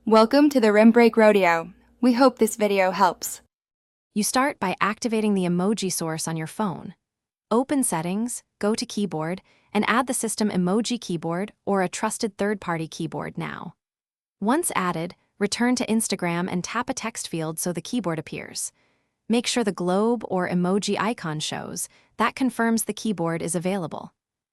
Welcome to the Rim Break Rodeo. We hope this video helps. You start by activating the emoji source on your phone. Open Settings, go to Keyboard, and add the system emoji keyboard or a trusted third-party keyboard now. Once added, return to Instagram and tap a text field so the keyboard appears. Make sure the globe or emoji icon shows. That confirms the keyboard is available.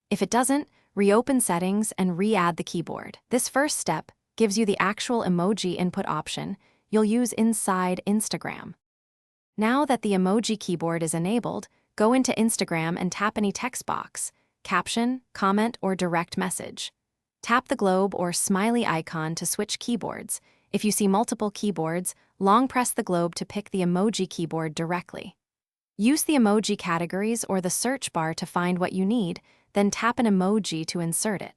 If it doesn't, reopen Settings and re-add the keyboard. This first step gives you the actual emoji input option you'll use inside Instagram. Now that the emoji keyboard is enabled, go into Instagram and tap any text box, caption, comment, or direct message. Tap the globe or smiley icon to switch keyboards. If you see multiple keyboards, long press the globe to pick the emoji keyboard directly. Use the emoji categories or the search bar to find what you need, then tap an emoji to insert it.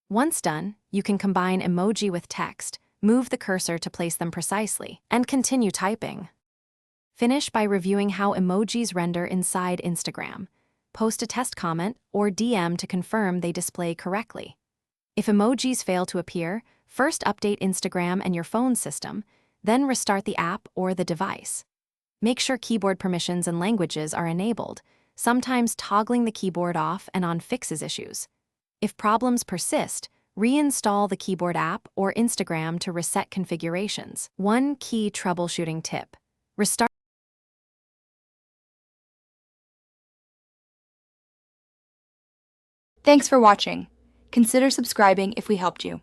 Once done, you can combine emoji with text, move the cursor to place them precisely, and continue typing. Finish by reviewing how emojis render inside Instagram. Post a test comment or DM to confirm they display correctly. If emojis fail to appear, first update Instagram and your phone system, then restart the app or the device. Make sure keyboard permissions and languages are enabled. Sometimes toggling the keyboard off and on fixes issues. If problems persist, reinstall the keyboard app or Instagram to reset configurations. One key troubleshooting tip: restart. Thanks for watching. Consider subscribing if we helped you.